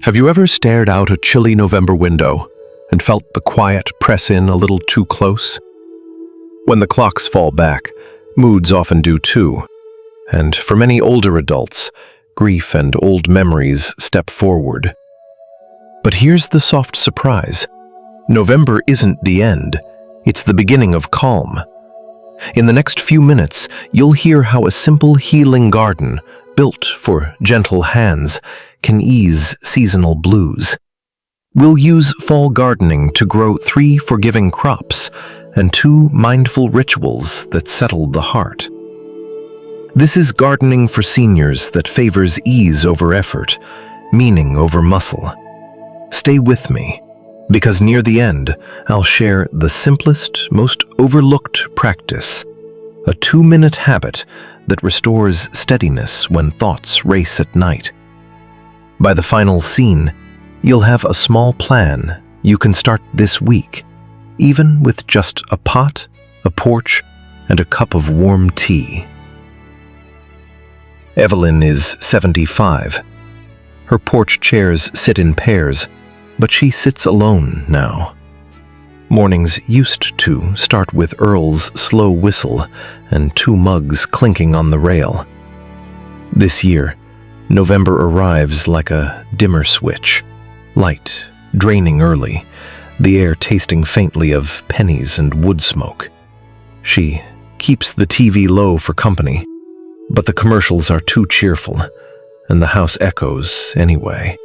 Have you ever stared out a chilly November window and felt the quiet press in a little too close? When the clocks fall back, moods often do too, and for many older adults, grief and old memories step forward. But here's the soft surprise. November isn't the end, it's the beginning of calm. In the next few minutes, you'll hear how a simple healing garden, built for gentle hands, can ease seasonal blues. We'll use fall gardening to grow 3 forgiving crops and 2 mindful rituals that settle the heart. This is gardening for seniors that favors ease over effort, meaning over muscle. Stay with me, because near the end, I'll share the simplest, most overlooked practice, a 2-minute habit that restores steadiness when thoughts race at night. By the final scene, you'll have a small plan you can start this week, even with just a pot, a porch, and a cup of warm tea. Evelyn is 75. Her porch chairs sit in pairs, but she sits alone now. Mornings used to start with Earl's slow whistle and 2 mugs clinking on the rail. This year, November arrives like a dimmer switch, light, draining early, the air tasting faintly of pennies and wood smoke. She keeps the TV low for company, but the commercials are too cheerful, and the house echoes anyway.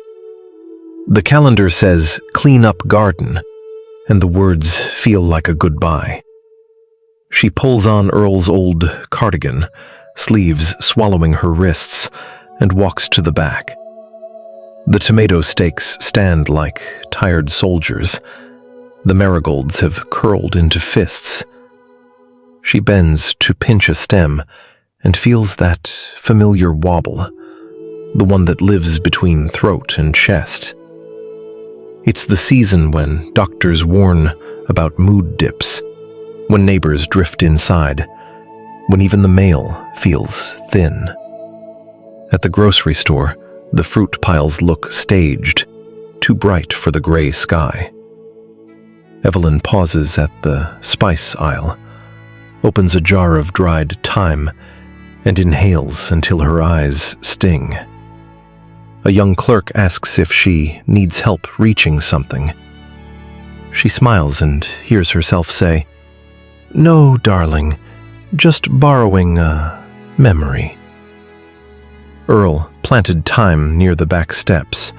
The calendar says, "Clean up garden," and the words feel like a goodbye. She pulls on Earl's old cardigan, sleeves swallowing her wrists, and walks to the back. The tomato stakes stand like tired soldiers. The marigolds have curled into fists. She bends to pinch a stem and feels that familiar wobble, the one that lives between throat and chest. It's the season when doctors warn about mood dips, when neighbors drift inside, when even the mail feels thin. At the grocery store, the fruit piles look staged, too bright for the gray sky. Evelyn pauses at the spice aisle, opens a jar of dried thyme, and inhales until her eyes sting. A young clerk asks if she needs help reaching something. She smiles and hears herself say, "No, darling, just borrowing a memory." Earl planted thyme near the back steps.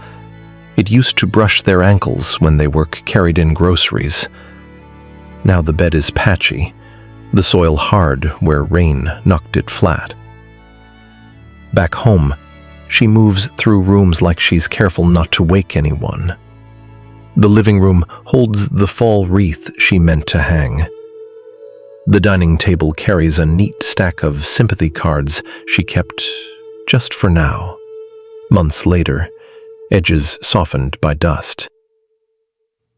It used to brush their ankles when they were carried in groceries. Now the bed is patchy, the soil hard where rain knocked it flat. Back home, she moves through rooms like she's careful not to wake anyone. The living room holds the fall wreath she meant to hang. The dining table carries a neat stack of sympathy cards she kept just for now. Months later, edges softened by dust.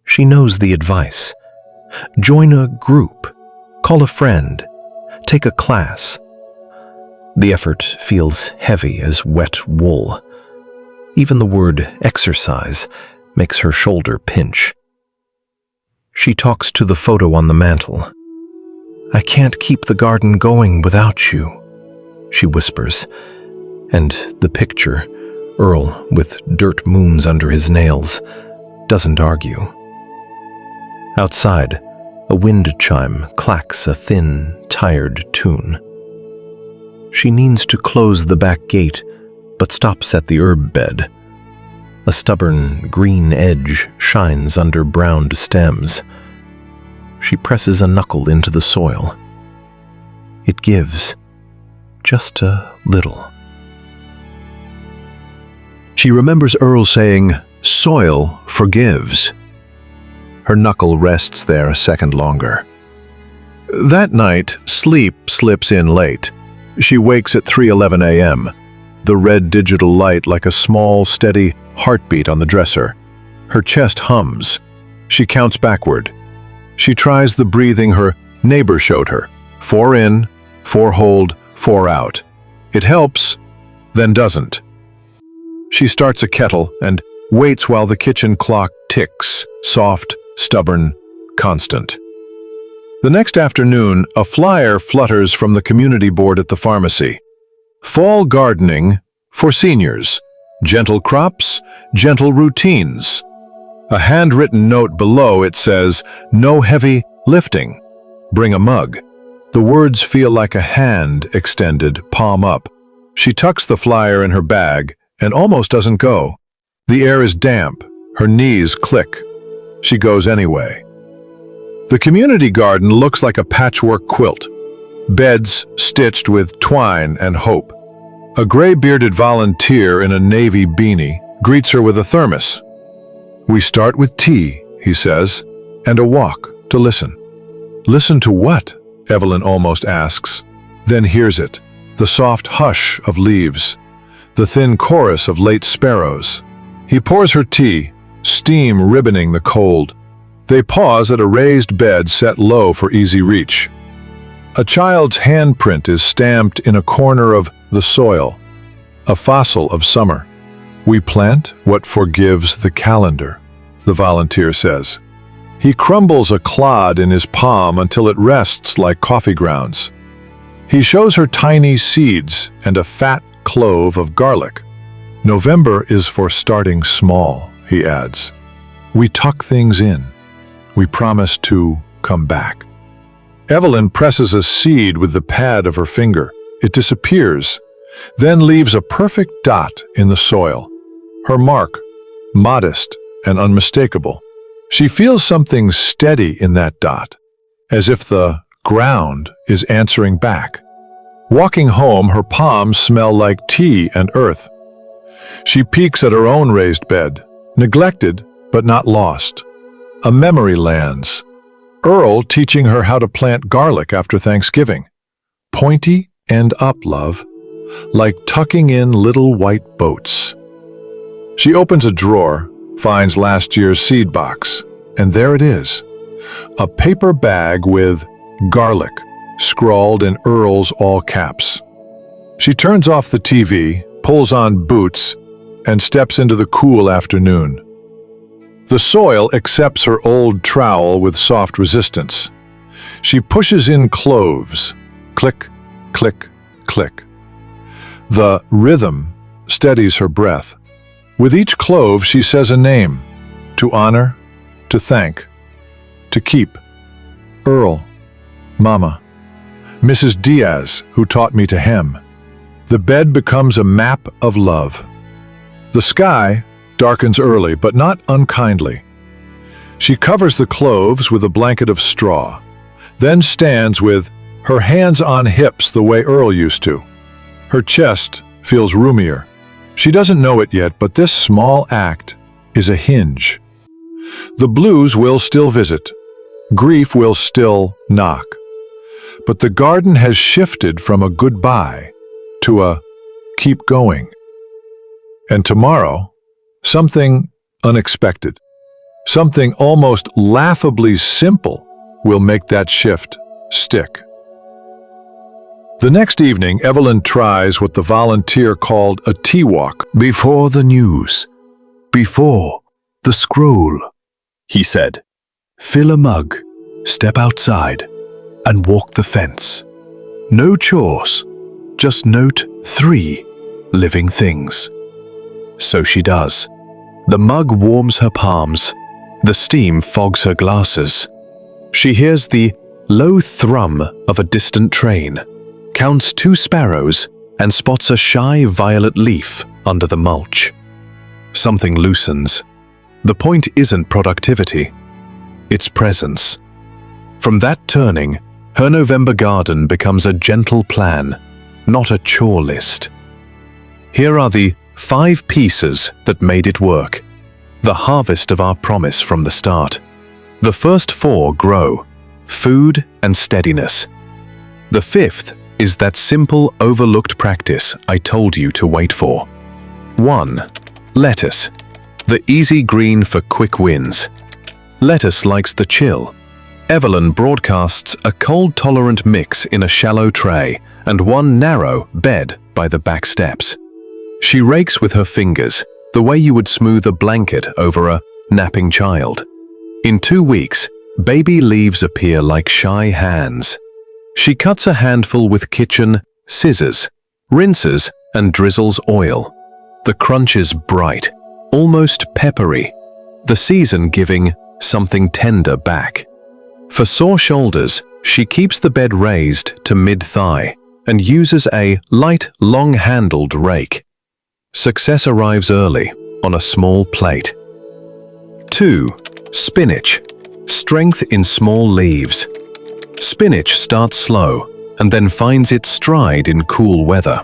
She knows the advice. Join a group, call a friend, take a class. The effort feels heavy as wet wool. Even the word exercise makes her shoulder pinch. She talks to the photo on the mantel. "I can't keep the garden going without you," she whispers, and the picture, Earl with dirt moons under his nails, doesn't argue. Outside, a wind chime clacks a thin, tired tune. She means to close the back gate, but stops at the herb bed. A stubborn green edge shines under browned stems. She presses a knuckle into the soil. It gives, just a little. She remembers Earl saying, "Soil forgives." Her knuckle rests there a second longer. That night, sleep slips in late. She wakes at 3:11 a.m., the red digital light like a small, steady heartbeat on the dresser. Her chest hums. She counts backward. She tries the breathing her neighbor showed her. 4 in, 4 hold, 4 out. It helps, then doesn't. She starts a kettle and waits while the kitchen clock ticks, soft, stubborn, constant. The next afternoon, a flyer flutters from the community board at the pharmacy. Fall gardening for seniors. Gentle crops, gentle routines. A handwritten note below it says, "No heavy lifting. Bring a mug." The words feel like a hand extended, palm up. She tucks the flyer in her bag and almost doesn't go. The air is damp, her knees click. She goes anyway. The community garden looks like a patchwork quilt. Beds stitched with twine and hope. A gray-bearded volunteer in a navy beanie greets her with a thermos. "We start with tea," he says, "and a walk to listen." "Listen to what?" Evelyn almost asks, then hears it, the soft hush of leaves, the thin chorus of late sparrows. He pours her tea, steam ribboning the cold. They pause at a raised bed set low for easy reach. A child's handprint is stamped in a corner of the soil, a fossil of summer. "We plant what forgives the calendar," the volunteer says. He crumbles a clod in his palm until it rests like coffee grounds. He shows her tiny seeds and a fat clove of garlic. "November is for starting small," he adds. "We tuck things in. We promise to come back." Evelyn presses a seed with the pad of her finger. It disappears, then leaves a perfect dot in the soil. Her mark, modest and unmistakable. She feels something steady in that dot, as if the ground is answering back. Walking home, her palms smell like tea and earth. She peeks at her own raised bed, neglected but not lost. A memory lands. Earl teaching her how to plant garlic after Thanksgiving. Pointy and up, love, like tucking in little white boats. She opens a drawer, finds last year's seed box, and there it is. A paper bag with garlic scrawled in Earl's all caps. She turns off the TV, pulls on boots, and steps into the cool afternoon. The soil accepts her old trowel with soft resistance. She pushes in cloves. Click, click, click. The rhythm steadies her breath. With each clove, she says a name. To honor, to thank, to keep. Earl, Mama, Mrs. Diaz, who taught me to hem. The bed becomes a map of love. The sky darkens early, but not unkindly. She covers the cloves with a blanket of straw, then stands with her hands on hips the way Earl used to. Her chest feels roomier. She doesn't know it yet, but this small act is a hinge. The blues will still visit. Grief will still knock. But the garden has shifted from a goodbye to a keep going. And tomorrow, something unexpected, something almost laughably simple will make that shift stick. The next evening, Evelyn tries what the volunteer called a tea walk. "Before the news, before the scroll," he said. "Fill a mug, step outside, and walk the fence. No chores, just note 3 living things." So she does. The mug warms her palms. The steam fogs her glasses. She hears the low thrum of a distant train, counts 2 sparrows, and spots a shy violet leaf under the mulch. Something loosens. The point isn't productivity. It's presence. From that turning, her November garden becomes a gentle plan, not a chore list. Here are the 5 pieces that made it work. The harvest of our promise from the start. The first 4 grow: food and steadiness. The 5th is that simple, overlooked practice I told you to wait for. 1. Lettuce. The easy green for quick wins. Lettuce likes the chill. Evelyn broadcasts a cold-tolerant mix in a shallow tray and 1 narrow bed by the back steps. She rakes with her fingers, the way you would smooth a blanket over a napping child. In 2 weeks, baby leaves appear like shy hands. She cuts a handful with kitchen scissors, rinses and drizzles oil. The crunch is bright, almost peppery, the season giving something tender back. For sore shoulders, she keeps the bed raised to mid-thigh and uses a light, long-handled rake. Success arrives early on a small plate. 2. Spinach. Strength in small leaves. Spinach starts slow and then finds its stride in cool weather.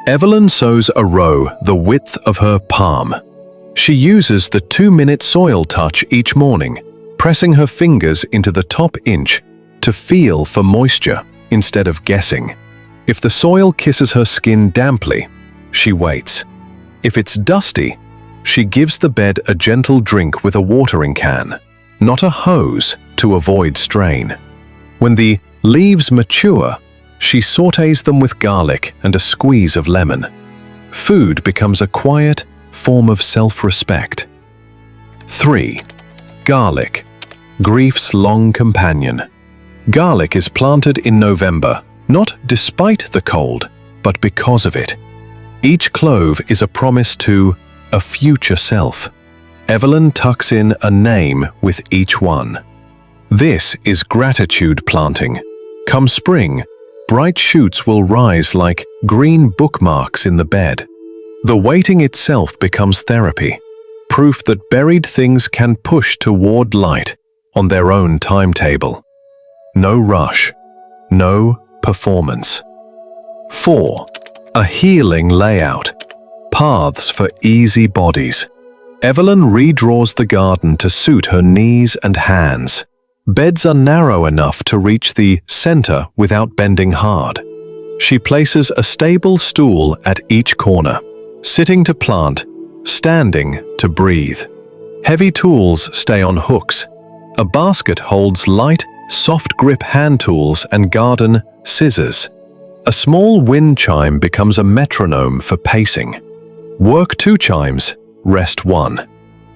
Evelyn sows a row the width of her palm. She uses the 2-minute soil touch each morning, pressing her fingers into the top inch to feel for moisture instead of guessing. If the soil kisses her skin damply, she waits. If it's dusty, she gives the bed a gentle drink with a watering can, not a hose, to avoid strain. When the leaves mature, she sautés them with garlic and a squeeze of lemon. Food becomes a quiet form of self-respect. 3. Garlic. Grief's long companion. Garlic is planted in November, not despite the cold, but because of it. Each clove is a promise to a future self. Evelyn tucks in a name with each one. This is gratitude planting. Come spring, bright shoots will rise like green bookmarks in the bed. The waiting itself becomes therapy, proof that buried things can push toward light on their own timetable. No rush, no performance. 4. A healing layout. Paths for easy bodies. Evelyn redraws the garden to suit her knees and hands. Beds are narrow enough to reach the center without bending hard. She places a stable stool at each corner, sitting to plant, standing to breathe. Heavy tools stay on hooks. A basket holds light, soft grip hand tools and garden scissors. A small wind chime becomes a metronome for pacing. Work 2 chimes, rest 1.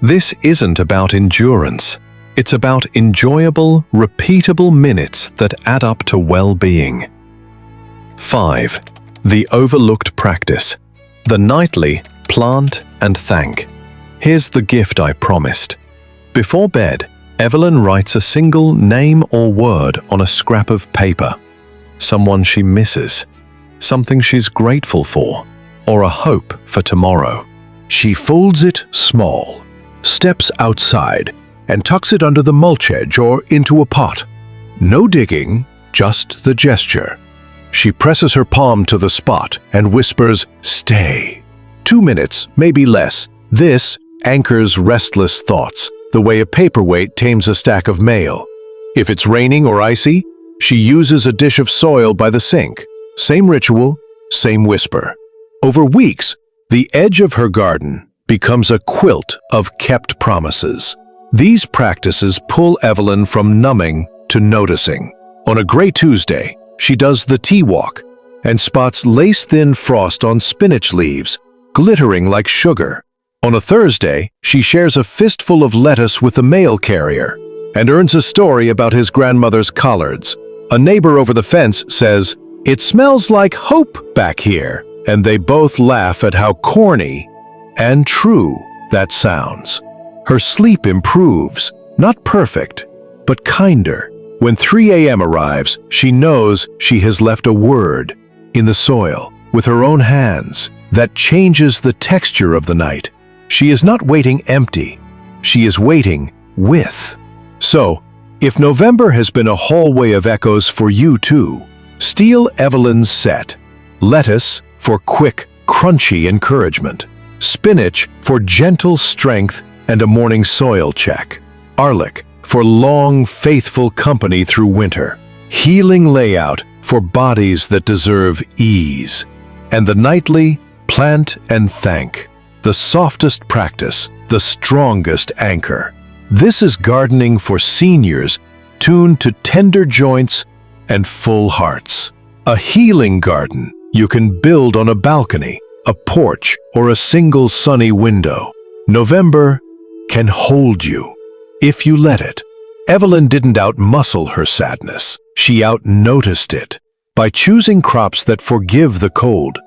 This isn't about endurance. It's about enjoyable, repeatable minutes that add up to well-being. 5. The overlooked practice. The nightly plant and thank. Here's the gift I promised. Before bed, Evelyn writes a single name or word on a scrap of paper. Someone she misses, something she's grateful for, or a hope for tomorrow. She folds it small, steps outside, and tucks it under the mulch edge or into a pot. No digging, just the gesture. She presses her palm to the spot and whispers, "Stay." 2 minutes, maybe less. This anchors restless thoughts, the way a paperweight tames a stack of mail. If it's raining or icy, she uses a dish of soil by the sink. Same ritual, same whisper. Over weeks, the edge of her garden becomes a quilt of kept promises. These practices pull Evelyn from numbing to noticing. On a gray Tuesday, she does the tea walk and spots lace-thin frost on spinach leaves, glittering like sugar. On a Thursday, she shares a fistful of lettuce with the mail carrier and earns a story about his grandmother's collards. A neighbor over the fence says, "It smells like hope back here," and they both laugh at how corny and true that sounds. Her sleep improves, not perfect, but kinder. When 3 a.m. arrives, she knows she has left a word in the soil with her own hands that changes the texture of the night. She is not waiting empty, she is waiting with. So, if November has been a hallway of echoes for you too, steal Evelyn's set. Lettuce for quick, crunchy encouragement. Spinach for gentle strength and a morning soil check. Garlic for long, faithful company through winter. Healing layout for bodies that deserve ease. And the nightly plant and thank. The softest practice, the strongest anchor. This is gardening for seniors, tuned to tender joints and full hearts. A healing garden you can build on a balcony a porch, or a single sunny window. November can hold you, if you let it. Evelyn didn't out-muscle her sadness. She out-noticed it by choosing crops that forgive the cold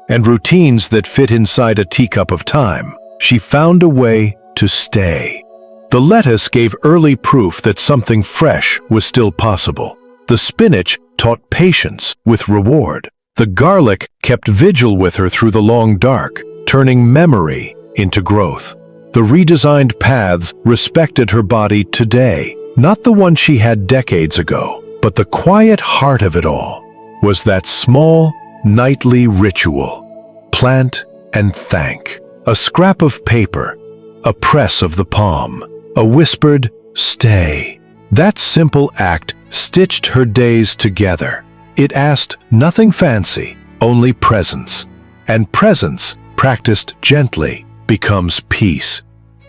and routines that fit inside a teacup of time. She found a way to stay. The lettuce gave early proof that something fresh was still possible. The spinach taught patience with reward. The garlic kept vigil with her through the long dark, turning memory into growth. The redesigned paths respected her body today, not the one she had decades ago, but the quiet heart of it all was that small, nightly ritual. Plant and thank. A scrap of paper, a press of the palm, a whispered, stay. That simple act stitched her days together. It asked nothing fancy, only presence. And presence, practiced gently, becomes peace.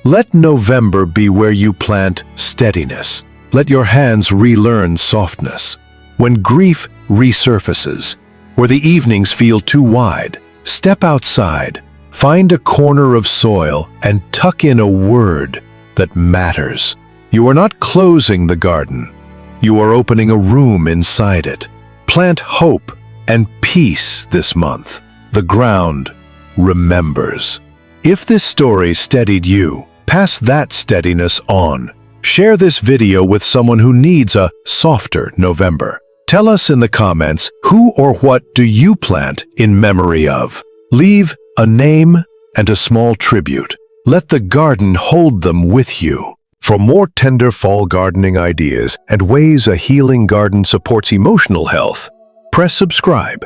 Let November be where you plant steadiness. Let your hands relearn softness. When grief resurfaces, or the evenings feel too wide, step outside, find a corner of soil, and tuck in a word that matters. You are not closing the garden. You are opening a room inside it. Plant hope and peace this month. The ground remembers. If this story steadied you, pass that steadiness on. Share this video with someone who needs a softer November. Tell us in the comments, who or what do you plant in memory of? Leave a name and a small tribute. Let the garden hold them with you. For more tender fall gardening ideas and ways a healing garden supports emotional health, press subscribe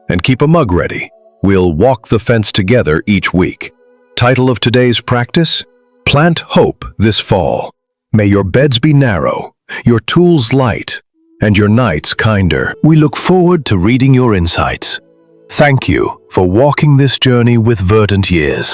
and keep a mug ready. We'll walk the fence together each week. Title of today's practice: Plant Hope This Fall. May your beds be narrow, your tools light, and your nights kinder. We look forward to reading your insights. Thank you for walking this journey with Verdant Years.